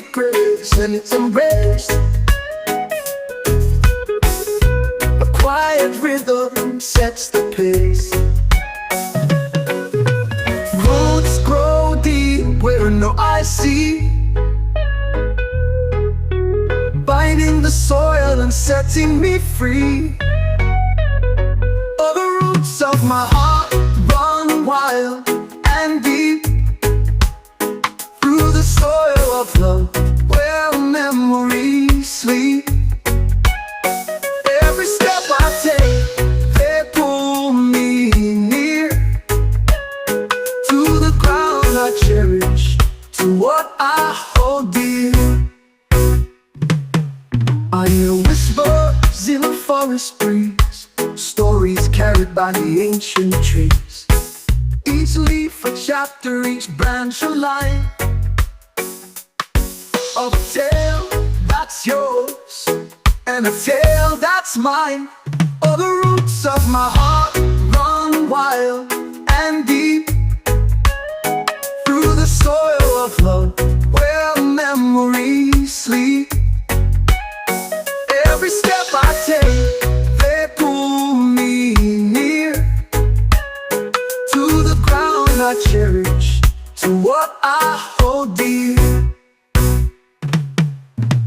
secret is and it's embraced. A quiet rhythm sets the pace. Roots grow deep where no eye see, binding the soil and setting me free. Oh, the roots of my heart run wild and deep, through the soil of love where memories sleep. Every step I take, they pull me near to the ground I cherish, to what I hold dear. I hear whispers in the forest breeze, stories carried by the ancient trees. Each leaf a chapter, each branch a line of a tale that's yours and a tale that's mine. Oh, the roots of my heart run wild and deep, through the soil of love where memories sleep. Every step I take, they pull me near to the ground I cherish, to what I hold dear.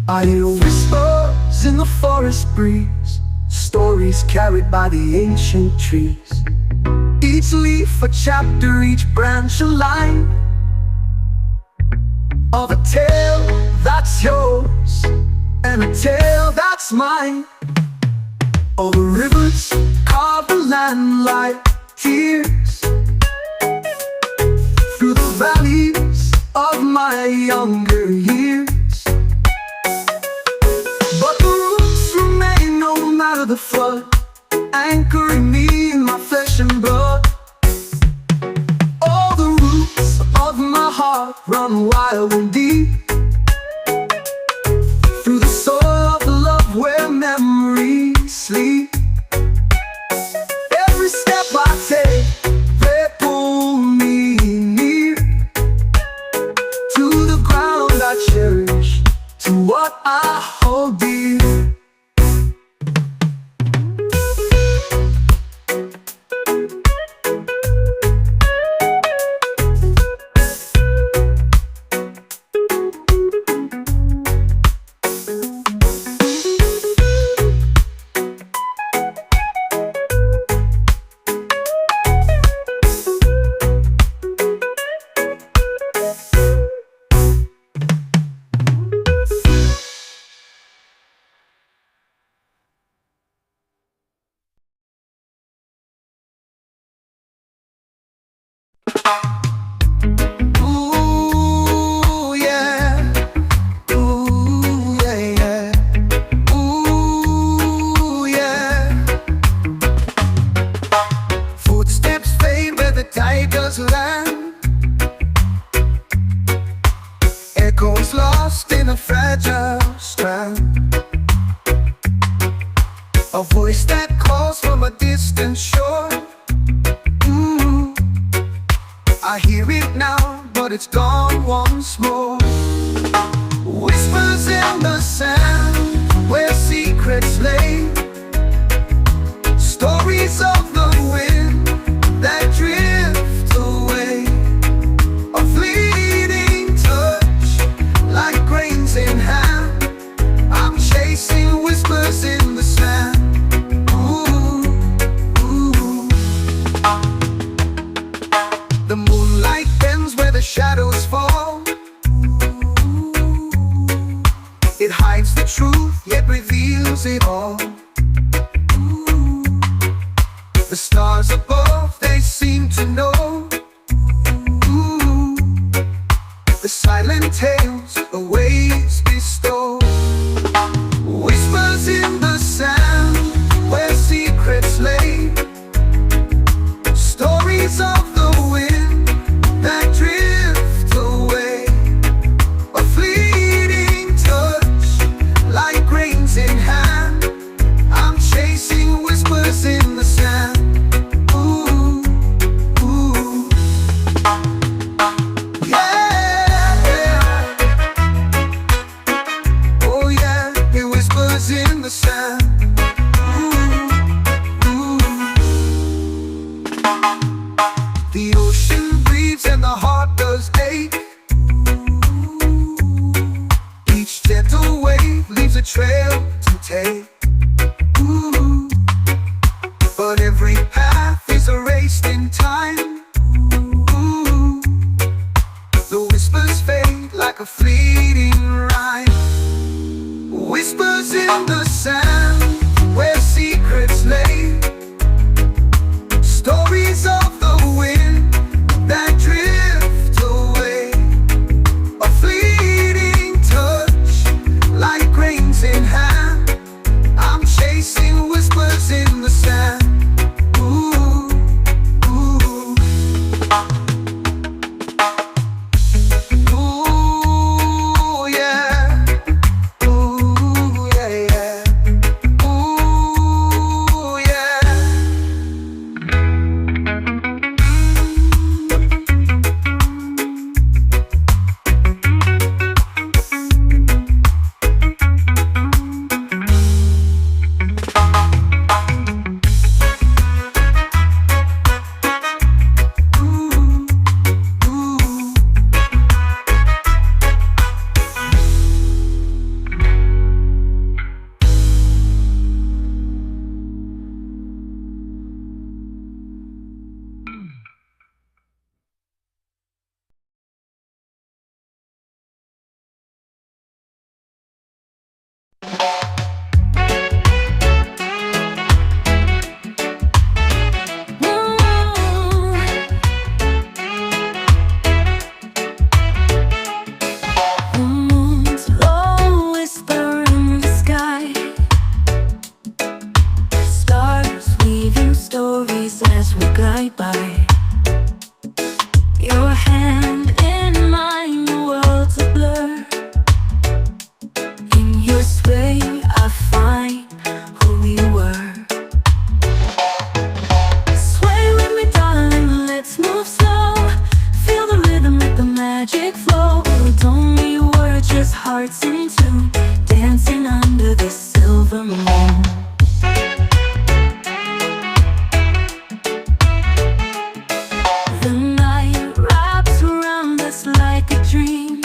I hear whispers in the forest breeze, stories carried by the ancient trees. Each leaf a chapter, each branch a line of a tale that's yours and a tale that's mine. Oh, the rivers carve the land like tears, through the valleys of my younger years. But the roots remain no matter the flood, anchoring me in my flesh and blood. All the roots of my heart run wild and deep, through the soil of love where memories sleep. Every step I take, they pull me near to the ground I cherish, to what I hold dear. Ooh, yeah. Ooh, yeah, yeah. Ooh, yeah. Footsteps fade where the tigers land, echoes lost in a fragile strand. A voice that calls from a distant shore. I hear it now, but it's gone once more. Whispers in the sand where secrets lay, stories of the wind that drift away. A fleeting touch, like grains in hand. I'm chasing whispers in the sand. The moonlight bends where the shadows fall. It hides the truth, yet reveals it all. The stars above, they seem to know. The silent tales, the waves bestow. Whispers in the sand where secrets lay, stories of the wind that drift away. A fleeting touch, like grains in hand. I'm chasing whispers in the sand. Ooh, ooh. Yeah, yeah. like a fleeting rhyme. Whispers in the sand where secrets lay, stories of the wind that drift away. A fleeting touch like grains in hand. I'm chasing whispers in the sand. Ooh, ooh. Ooh, yeah. Ooh, yeah, yeah. Ooh, yeah. The moon's low whisper in the sky. Stars weaving stories as we glide by. Your hand in mine, the world's a blur. In your sway I find who we were. Sway with me darling, let's move slow. Feel the rhythm, let the magic flow. Don't need words, just hearts in tune, dancing under the silver moon. The night wraps around us like a dream.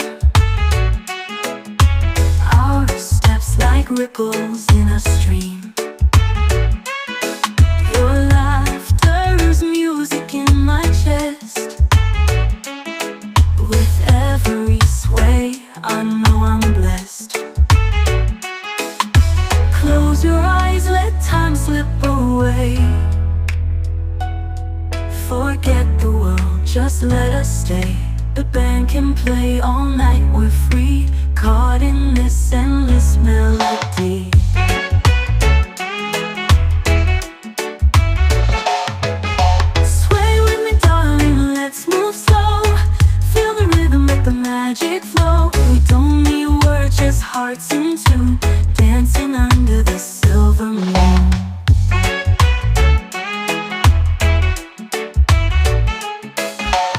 Our steps like ripples in a stream. Your laughter's music in my chest. With every sway, I know I'm blessed. Close your eyes, let time slip away. Forget the world, just let us stay. The band can play all night, we're free, caught in this endless melody. Sway with me darling, let's move slow. Feel the rhythm, let the magic flow. We don't need words, just hearts in tune, dancing under the silver moon.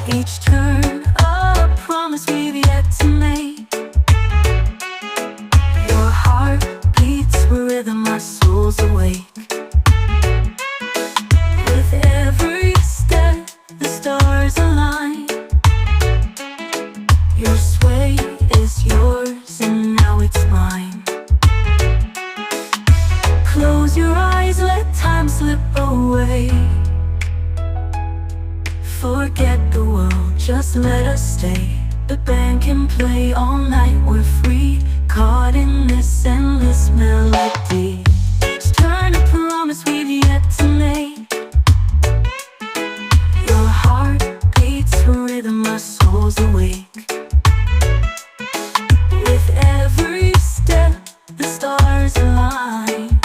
Each turn a promise we've yet to make. Your heart beats with rhythm, our souls awake. With every step, the stars align. Your sway is yours and now it's mine. Close your eyes, let time slip away. Forget the world, just let us stay. The band can play all night, we're free, caught in this endless melody. Each turn a promise we've yet to make. Your heart beats for rhythm, our souls awake. With every step, the stars align.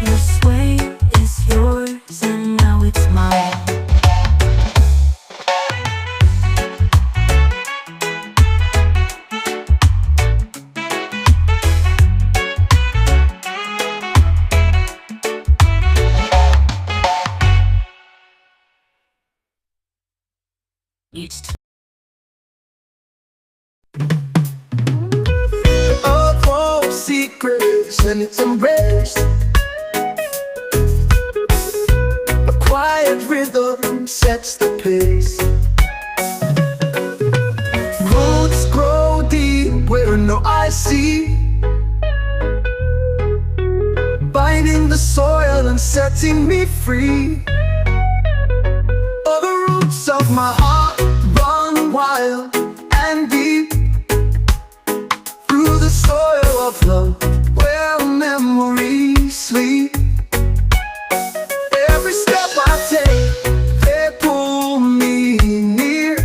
Your sway is yours and now it's mine. A quiet secrets and it's embraced. A quiet rhythm sets the pace. Roots grow deep where no eyes see, biting the soil and setting me free. Oh, the roots of my heart run wild and deep. Through the soil of love, where memories sleep. Every step I take, they pull me near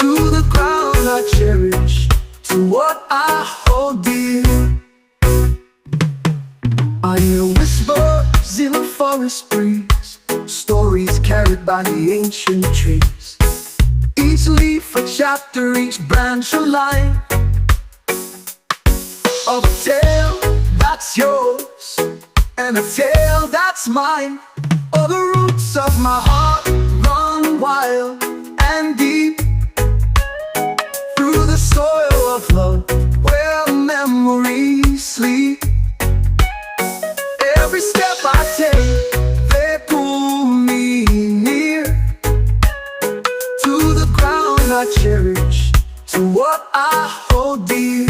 to the ground I cherish, to what I hold dear. I hear whispers in the forest breeze, stories carried by the ancient trees. Each leaf a chapter, each branch a line of a tale that's yours and a tale that's mine. All the roots of my heart run wild and deep through the soil of love, where memories sleep. Every step I take, they pull me near to the ground I cherish, to what I hold dear.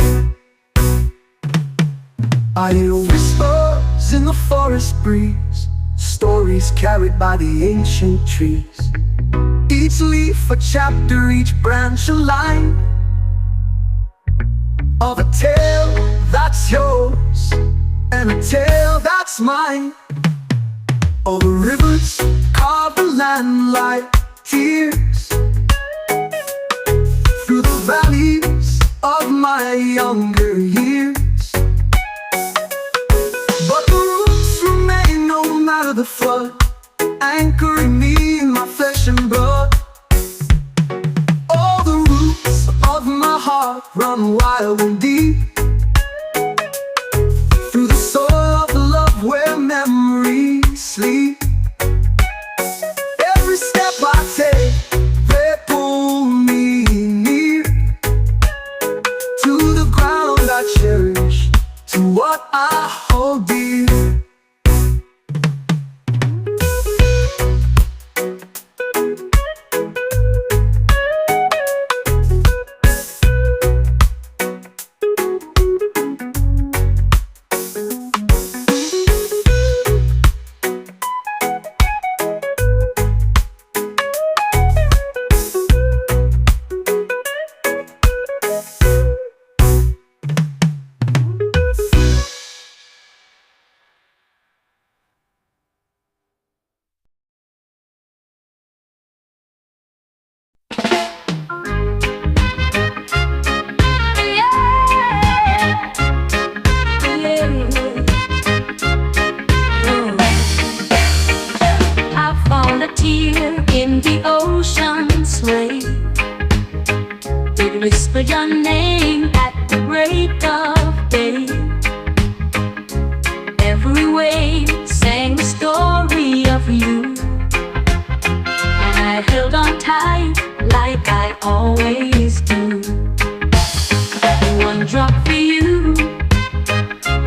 I hear whispers in the forest breeze, stories carried by the ancient trees. Each leaf a chapter, each branch a line of a tale that's yours and a tale that's mine. All the rivers carve the land like tears through the valleys of my younger years. But the roots remain no matter the flood, anchoring me in my flesh and blood. All the roots of my heart run wild and deep through the soil of love, where memories sleep. Every step I take, they pull me near to the ground I cherish, to what I hold dear. Whisper your name at the break of day. Every wave sang the story of you, and I held on tight like I always do. One drop for you,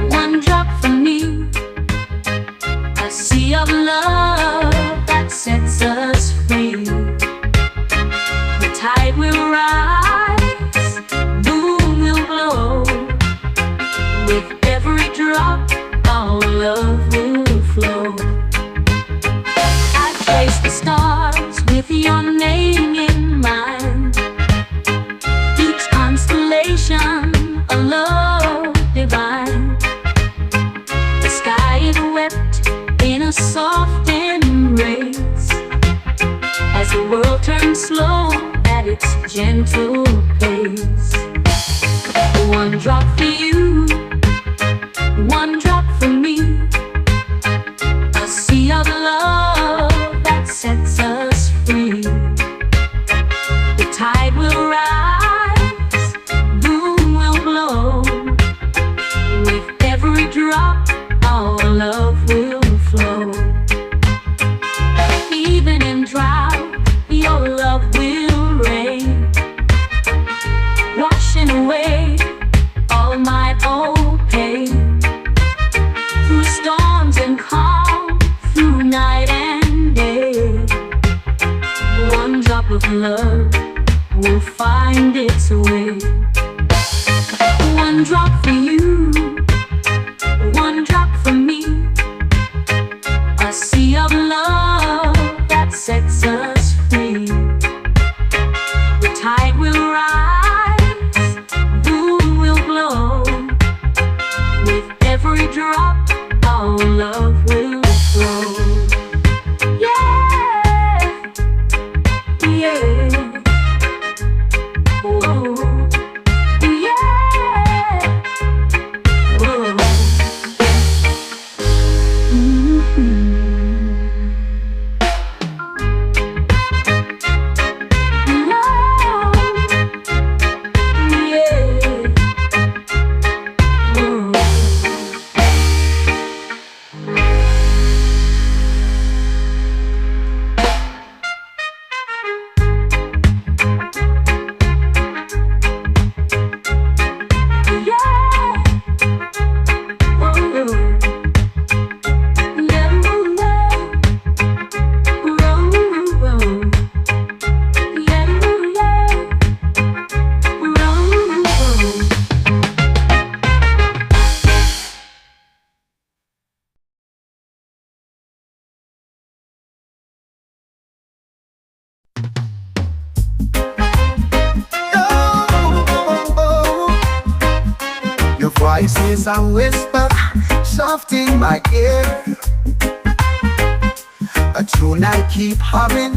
one drop for me, a sea of love that sets us free. The tide will rise, our love will flow. I trace the stars with your name in mind, each constellation a love divine. The sky is wept in a soft embrace as the world turns slow at its gentle pace. One drop for you, one drop for me, a sea of love that sets us free. The tide will rise, boom will blow. With every drop, our love will flow. Even in drought, your love will rain, washing away all my old pain. Through storms and calm, through night and day, one drop of love will find its way. One drop for you, one drop for me, a sea of love that sets us free. The tide will voice is a whisper, soft in my ear. A tune I keep humming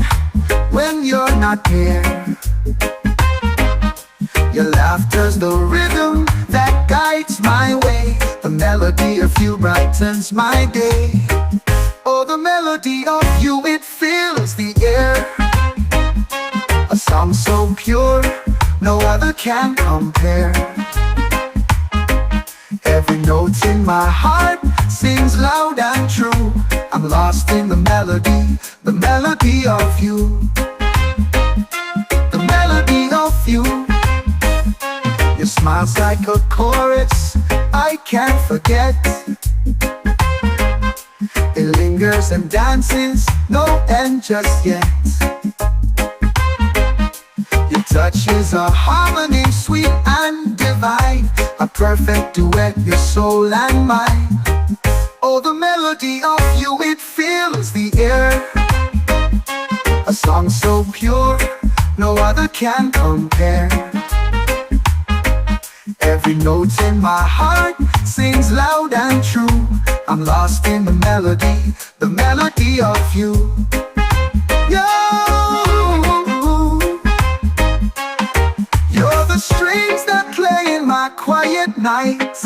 when you're not here. Your laughter's the rhythm that guides my way. The melody of you brightens my day. Oh, the melody of you, it fills the air. A song so pure, no other can compare. Every note in my heart sings loud and true. I'm lost in the melody of you. The melody of you. Your smile's like a chorus I can't forget. It lingers and dances, no end just yet. Your touch is a harmony sweet and divine, a perfect duet, your soul and mine. Oh, the melody of you, it fills the air. A song so pure, no other can compare. Every note in my heart sings loud and true. I'm lost in the melody of you. You're the strings that play in my quiet nights,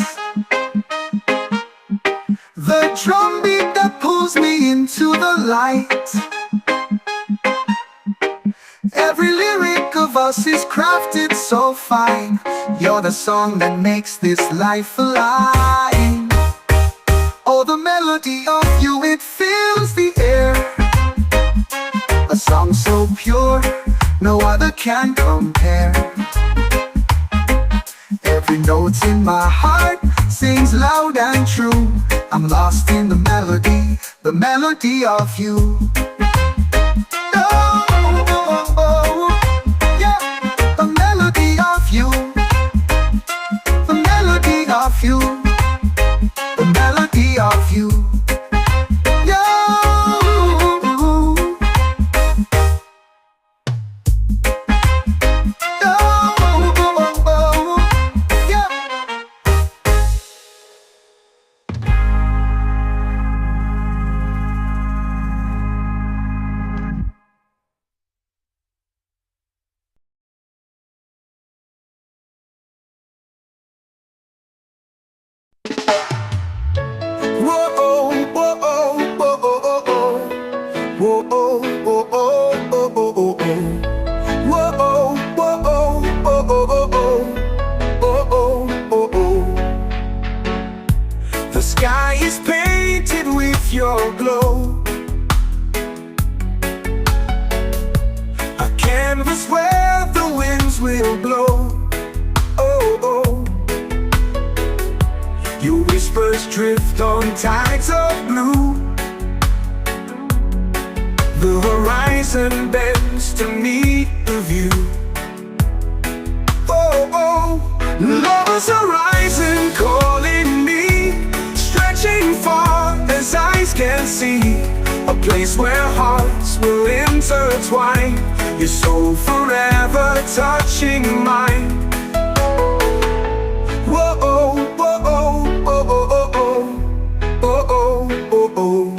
the drum beat that pulls me into the light. Every lyric of us is crafted so fine. You're the song that makes this life alive. Oh, the melody of you, it fills the air. A song so pure, no other can compare. Every note in my heart sings loud and true. I'm lost in the melody of you. You, the melody of you. The sky is painted with your glow, a canvas where the winds will blow. Oh, oh. Your whispers drift on tides of blue. The horizon bends to meet the view. Oh, oh. Lovers horizon calling me, stretching far as eyes can see. A place where hearts will intertwine, your soul forever touching mine. Whoa, oh, whoa, oh, oh, oh, oh, oh, oh, oh, oh.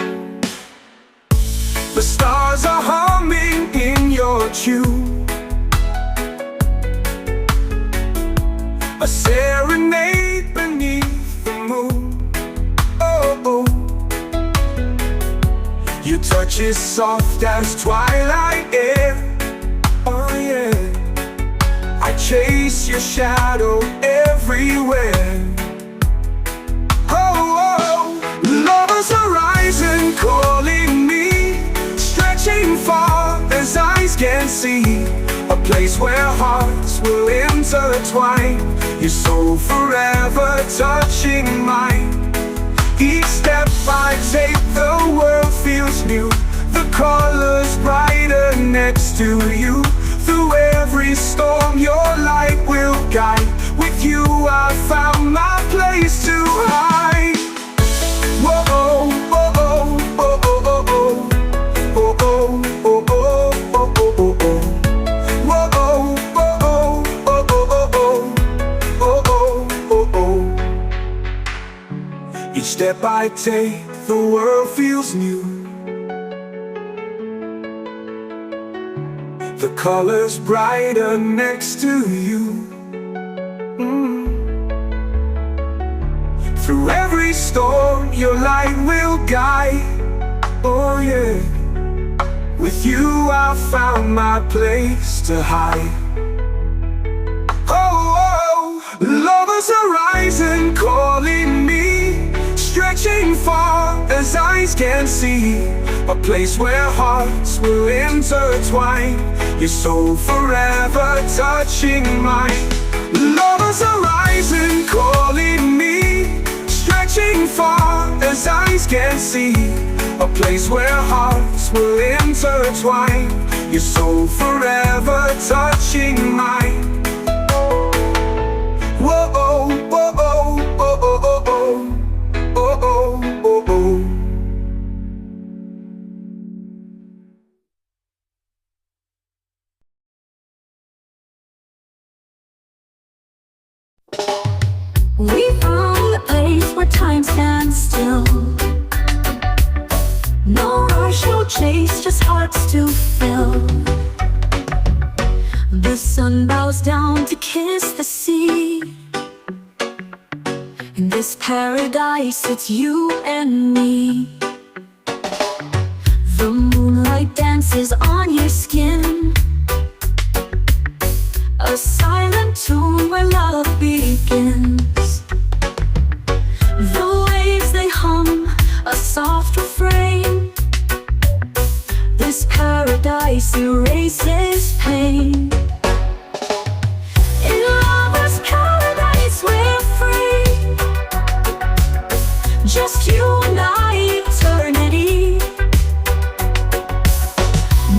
The stars are humming in your tune, a serenade beneath the moon. Oh, oh. Your touch is soft as twilight air. Oh yeah, I chase your shadow everywhere. Oh, oh. Lover's horizon calling me, stretching far as eyes can see. A place where hearts will intertwine, your soul forever touching mine. Each step I take, the world feels new. The colors brighter next to you. Through every storm, your light will guide. With you I found my place to hide. Whoa, oh, oh, oh, oh, oh, oh, oh, oh, oh, oh, oh, oh, oh, oh. Whoa, oh, oh, oh, oh, oh, oh, oh, oh, oh, oh, oh. step I take, the world feels new. The colors brighter next to you. Through every storm, your light will guide. Oh yeah. With you I found my place to hide. Oh, lovers are rising, calling me, stretching far as eyes can see. A place where hearts will intertwine, your soul forever touching mine. Lovers are rising, calling me, stretching far as eyes can see. A place where hearts will intertwine, your soul forever touching mine. Whoa, oh, oh, oh, oh, oh, oh, oh, oh, oh, oh. We found a place where time stands still. No rush, no chase, just hearts to fill. The sun bows down to kiss the sea. In this paradise, it's you and me. The moonlight dances on your skin, a silent tune where love begins. The waves, they hum a soft refrain. This paradise erases pain. In lover's paradise we're free, just you and I, eternity.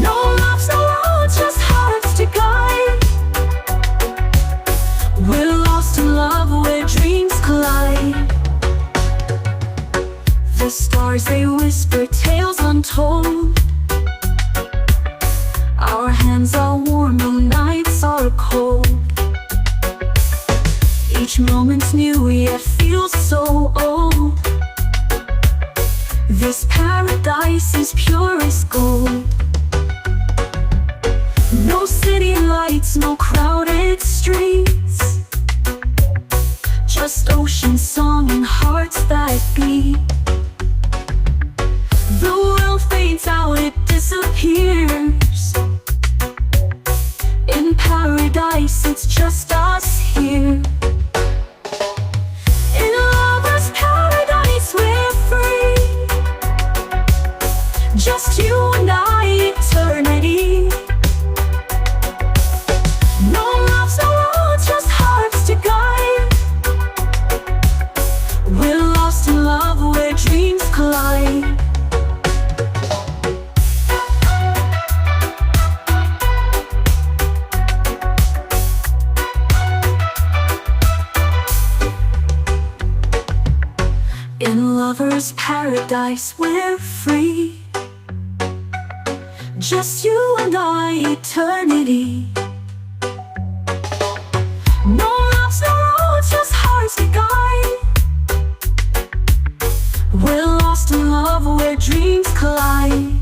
No loves, no roads, just hearts to guide. We're lost in love where dreams collide. The stars, they whisper tales untold. Our hands are warm, no nights are cold. Each moment's new, yet feels so old. This paradise is pure as gold. No city lights, no crowded streets, just ocean song and hearts that beat. The world fades out, it disappears. In paradise, it's just us here. In lover's paradise, we're free, just you and I, eternity. No loves, no roads, just hearts to guide. We're lost in love where dreams collide. In lover's paradise we're free, just you and I, eternity. No loves, no roads, just hearts to guide. We're lost in love where dreams collide.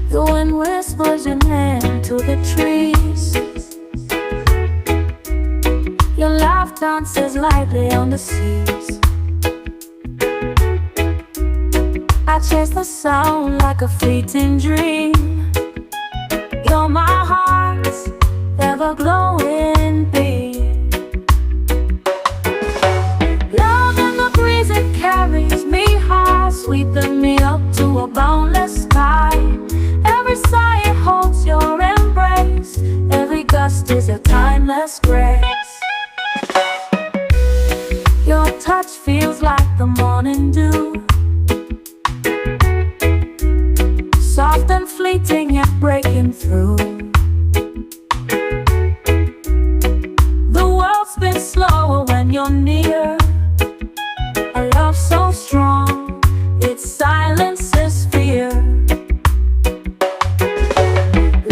The wind whispers your name to the trees. Your laugh dances lightly on the seas. I chase the sound like a fleeting dream. You're my heart's ever-glowing beam. Love in the breeze, it carries me high, sweeping me up to a boundless sky. Every sigh, it holds your embrace. Every gust is a timeless grace. and fleeting yet breaking through. The world spins slower when you're near. A love so strong, it silences fear.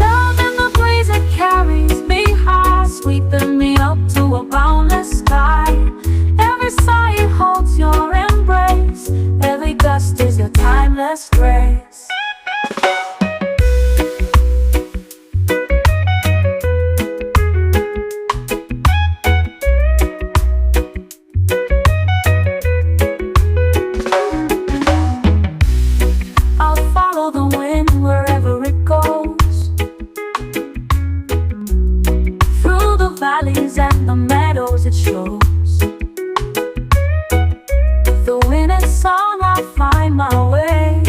Love in the breeze, it carries me high, sweeping me up to a boundless sky. Every sigh it holds your embrace, every gust is your timeless grace. I'll follow the wind wherever it goes, through the valleys and the meadows it shows. Though in its song I find my way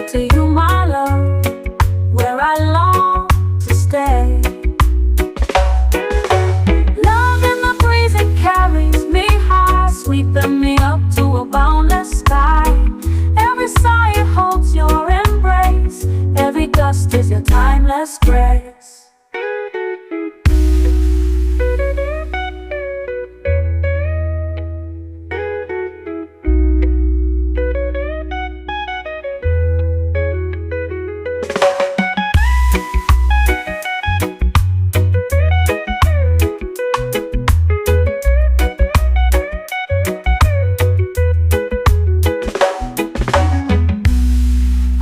to you, my love, where I long to stay. Love in the breeze, it carries me high, sweeping me up to a boundless sky. Every sigh it holds your embrace, every gust is your timeless grace.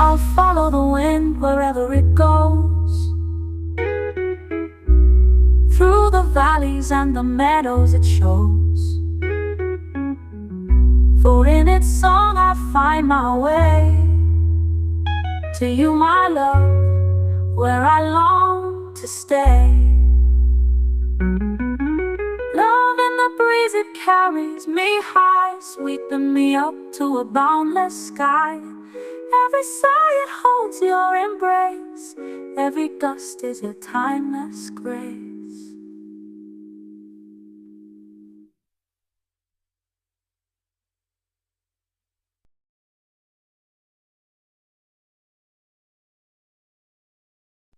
I'll follow the wind wherever it goes, through the valleys and the meadows it shows. For in its song I find my way to you, my love, where I long to stay. Love in the breeze, it carries me high, sweeping me up to a boundless sky. Every sigh it holds your embrace, every gust is your timeless grace.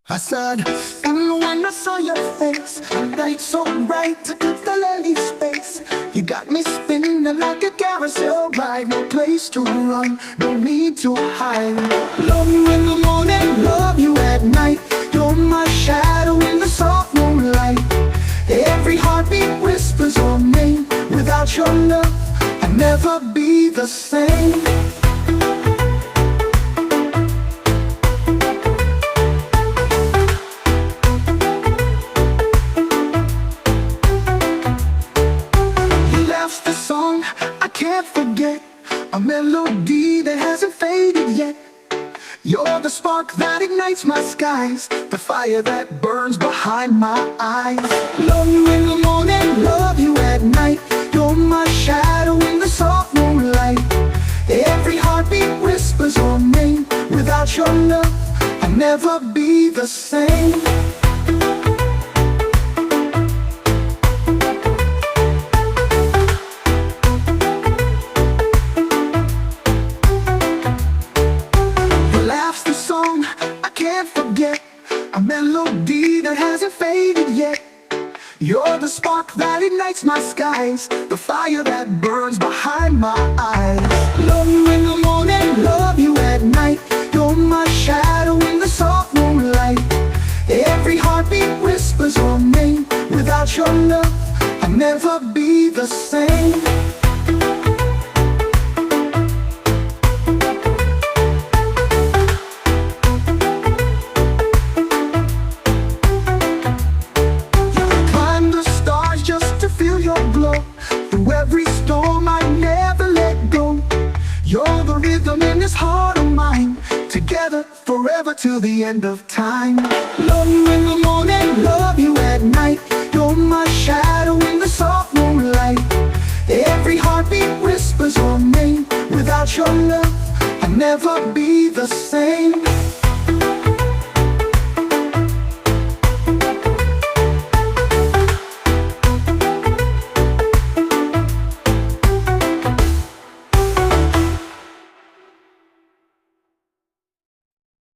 I said, and when I saw your face, the night so bright, took the lily space. You got me spinning like a carousel ride. No place to run, no need to hide. Love you in the morning, love you at night. You're my shadow in the soft moonlight. Every heartbeat whispers your name. Without your love, I'd never be the same. I can't forget, a melody that hasn't faded yet. You're the spark that ignites my skies, the fire that burns behind my eyes. Love you in the morning, love you at night. You're my shadow in the soft moonlight. Every heartbeat whispers your name. Without your love, I'd never be the same. A melody that hasn't faded yet. You're the spark that ignites my skies, the fire that burns behind my eyes. Love you in the morning, love you at night. You're my shadow in the soft moonlight. Every heartbeat whispers your name. Without your love, I'd never be the same. Every storm I never let go. You're the rhythm in this heart of mine. Together forever till the end of time. Love you in the morning, love you at night. You're my shadow in the soft moonlight. Every heartbeat whispers your name. Without your love, I'd never be the same.